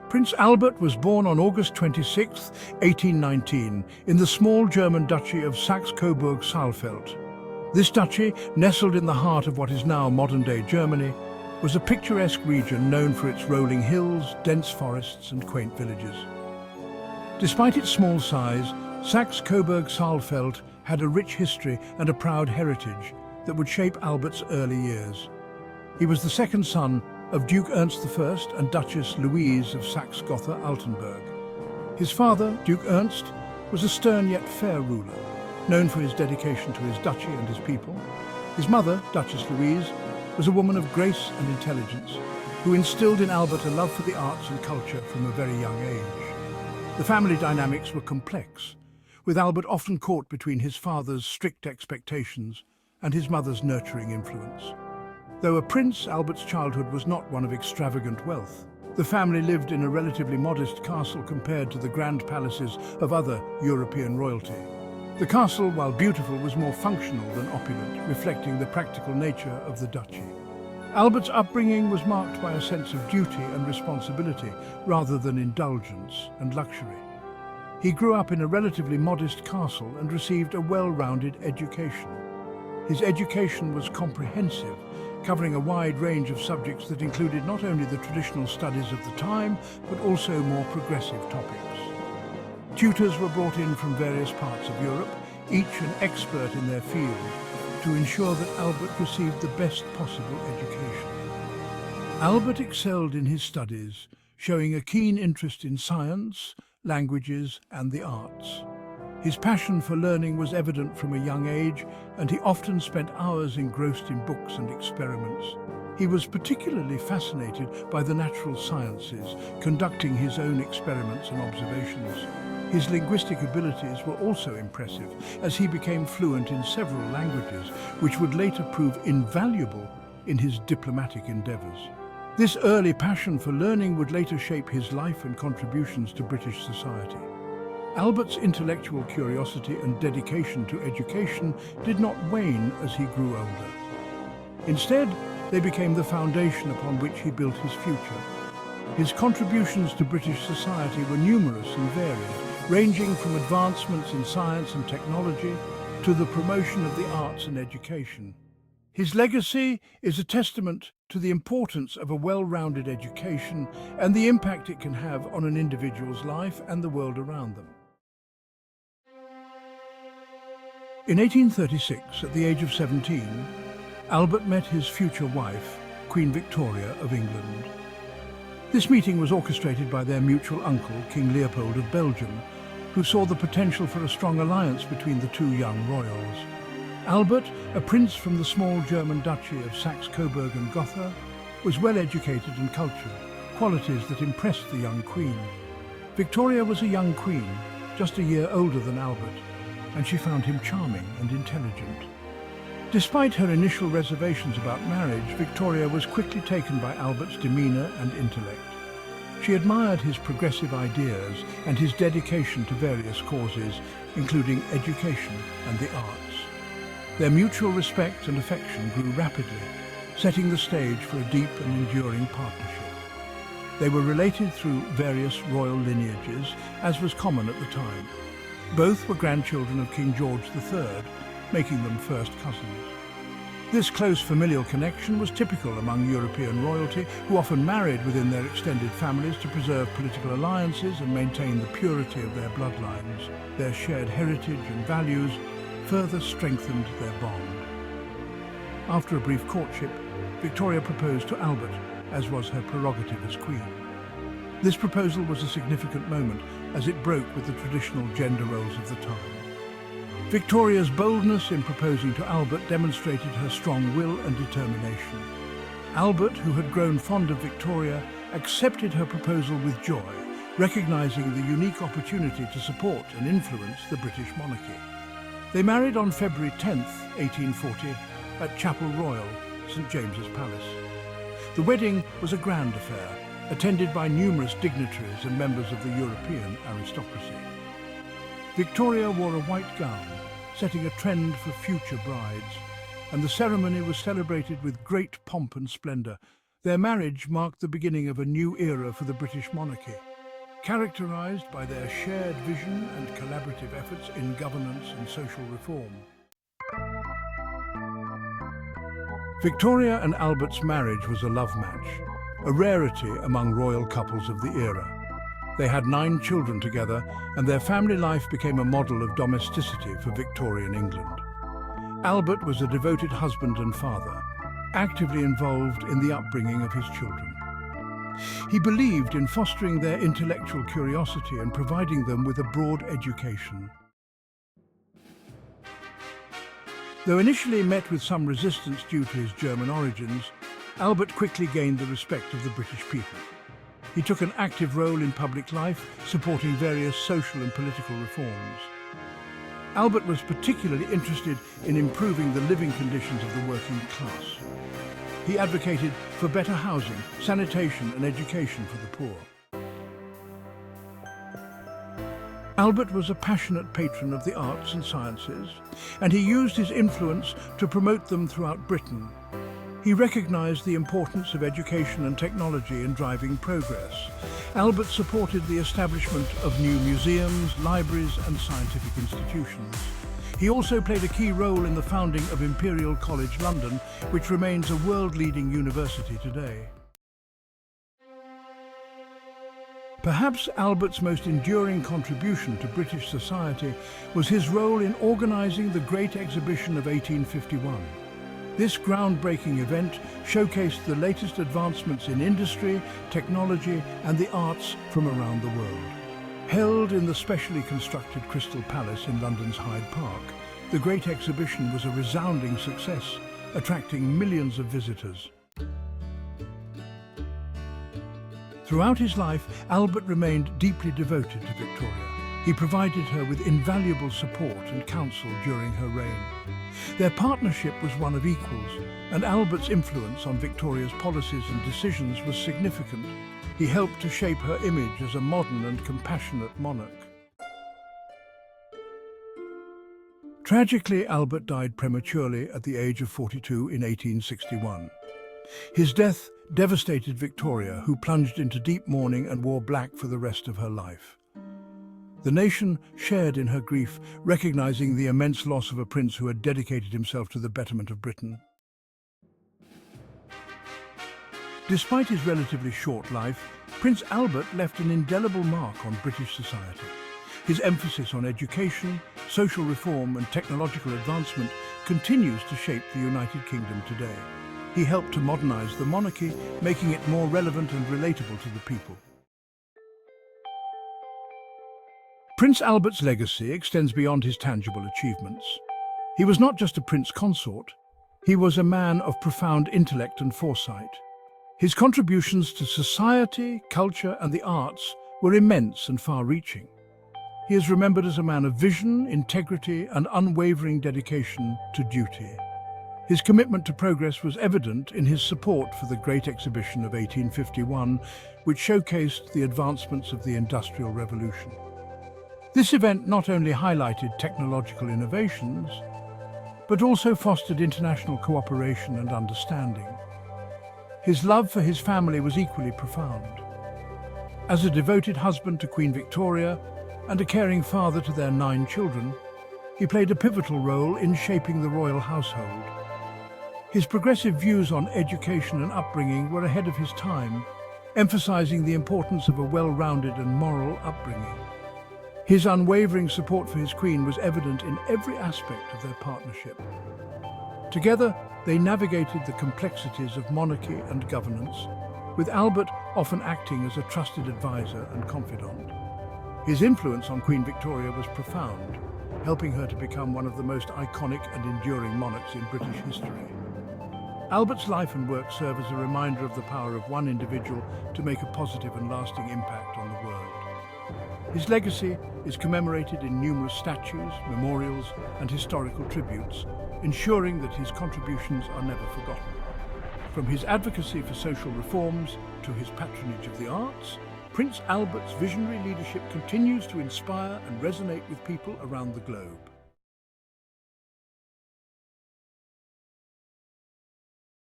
Prince Albert was born on August 26, 1819, in the small German Duchy of Saxe-Coburg-Saalfeld. This duchy, nestled in the heart of what is now modern-day Germany, was a picturesque region known for its rolling hills, dense forests and quaint villages. Despite its small size, Saxe-Coburg-Saalfeld had a rich history and a proud heritage that would shape Albert's early years. He was the second son of Duke Ernst I and Duchess Louise of Saxe-Gotha-Altenburg. His father, Duke Ernst, was a stern yet fair ruler, known for his dedication to his duchy and his people. His mother, Duchess Louise, was a woman of grace and intelligence, who instilled in Albert a love for the arts and culture from a very young age. The family dynamics were complex, with Albert often caught between his father's strict expectations and his mother's nurturing influence. Though a prince, Albert's childhood was not one of extravagant wealth. The family lived in a relatively modest castle compared to the grand palaces of other European royalty. The castle, while beautiful, was more functional than opulent, reflecting the practical nature of the duchy. Albert's upbringing was marked by a sense of duty and responsibility rather than indulgence and luxury. He grew up in a relatively modest castle and received a well-rounded education. His education was comprehensive, covering a wide range of subjects that included not only the traditional studies of the time, but also more progressive topics. Tutors were brought in from various parts of Europe, each an expert in their field, to ensure that Albert received the best possible education. Albert excelled in his studies, showing a keen interest in science, languages, and the arts. His passion for learning was evident from a young age, and he often spent hours engrossed in books and experiments. He was particularly fascinated by the natural sciences, conducting his own experiments and observations. His linguistic abilities were also impressive, as he became fluent in several languages, which would later prove invaluable in his diplomatic endeavours. This early passion for learning would later shape his life and contributions to British society. Albert's intellectual curiosity and dedication to education did not wane as he grew older. Instead, they became the foundation upon which he built his future. His contributions to British society were numerous and varied, ranging from advancements in science and technology to the promotion of the arts and education. His legacy is a testament to the importance of a well-rounded education and the impact it can have on an individual's life and the world around them. In 1836, at the age of 17, Albert met his future wife, Queen Victoria of England. This meeting was orchestrated by their mutual uncle, King Leopold of Belgium, who saw the potential for a strong alliance between the two young royals. Albert, a prince from the small German duchy of Saxe-Coburg and Gotha, was well educated and cultured, qualities that impressed the young queen. Victoria was a young queen, just a year older than Albert, and she found him charming and intelligent. Despite her initial reservations about marriage, Victoria was quickly taken by Albert's demeanour and intellect. She admired his progressive ideas and his dedication to various causes, including education and the arts. Their mutual respect and affection grew rapidly, setting the stage for a deep and enduring partnership. They were related through various royal lineages, as was common at the time. Both were grandchildren of King George III, making them first cousins. This close familial connection was typical among European royalty, who often married within their extended families to preserve political alliances and maintain the purity of their bloodlines. Their shared heritage and values further strengthened their bond. After a brief courtship, Victoria proposed to Albert, as was her prerogative as queen. This proposal was a significant moment, as it broke with the traditional gender roles of the time. Victoria's boldness in proposing to Albert demonstrated her strong will and determination. Albert, who had grown fond of Victoria, accepted her proposal with joy, recognizing the unique opportunity to support and influence the British monarchy. They married on February 10, 1840, at Chapel Royal, St. James's Palace. The wedding was a grand affair, attended by numerous dignitaries and members of the European aristocracy. Victoria wore a white gown, setting a trend for future brides, and the ceremony was celebrated with great pomp and splendour, Their marriage marked the beginning of a new era for the British monarchy, characterized by their shared vision and collaborative efforts in governance and social reform. Victoria and Albert's marriage was a love match, a rarity among royal couples of the era. They had 9 children together, and their family life became a model of domesticity for Victorian England. Albert was a devoted husband and father, actively involved in the upbringing of his children. He believed in fostering their intellectual curiosity and providing them with a broad education. Though initially met with some resistance due to his German origins, Albert quickly gained the respect of the British people. He took an active role in public life, supporting various social and political reforms. Albert was particularly interested in improving the living conditions of the working class. He advocated for better housing, sanitation and education for the poor. Albert was a passionate patron of the arts and sciences, and he used his influence to promote them throughout Britain. He recognized the importance of education and technology in driving progress. Albert supported the establishment of new museums, libraries and scientific institutions. He also played a key role in the founding of Imperial College London, which remains a world-leading university today. Perhaps Albert's most enduring contribution to British society was his role in organising the Great Exhibition of 1851. This groundbreaking event showcased the latest advancements in industry, technology and the arts from around the world. Held in the specially constructed Crystal Palace in London's Hyde Park, the Great Exhibition was a resounding success, attracting millions of visitors. Throughout his life, Albert remained deeply devoted to Victoria. He provided her with invaluable support and counsel during her reign. Their partnership was one of equals, and Albert's influence on Victoria's policies and decisions was significant. He helped to shape her image as a modern and compassionate monarch. Tragically, Albert died prematurely at the age of 42 in 1861. His death devastated Victoria, who plunged into deep mourning and wore black for the rest of her life. The nation shared in her grief, recognizing the immense loss of a prince who had dedicated himself to the betterment of Britain. Despite his relatively short life, Prince Albert left an indelible mark on British society. His emphasis on education, social reform and technological advancement continues to shape the United Kingdom today. He helped to modernize the monarchy, making it more relevant and relatable to the people. Prince Albert's legacy extends beyond his tangible achievements. He was not just a prince consort, he was a man of profound intellect and foresight. His contributions to society, culture and the arts were immense and far-reaching. He is remembered as a man of vision, integrity and unwavering dedication to duty. His commitment to progress was evident in his support for the Great Exhibition of 1851, which showcased the advancements of the Industrial Revolution. This event not only highlighted technological innovations, but also fostered international cooperation and understanding. His love for his family was equally profound. As a devoted husband to Queen Victoria and a caring father to their 9 children, he played a pivotal role in shaping the royal household. His progressive views on education and upbringing were ahead of his time, emphasizing the importance of a well-rounded and moral upbringing. His unwavering support for his queen was evident in every aspect of their partnership. Together, they navigated the complexities of monarchy and governance, with Albert often acting as a trusted advisor and confidant. His influence on Queen Victoria was profound, helping her to become one of the most iconic and enduring monarchs in British history. Albert's life and work serve as a reminder of the power of one individual to make a positive and lasting impact on the world. His legacy is commemorated in numerous statues, memorials, and historical tributes, ensuring that his contributions are never forgotten. From his advocacy for social reforms to his patronage of the arts, Prince Albert's visionary leadership continues to inspire and resonate with people around the globe.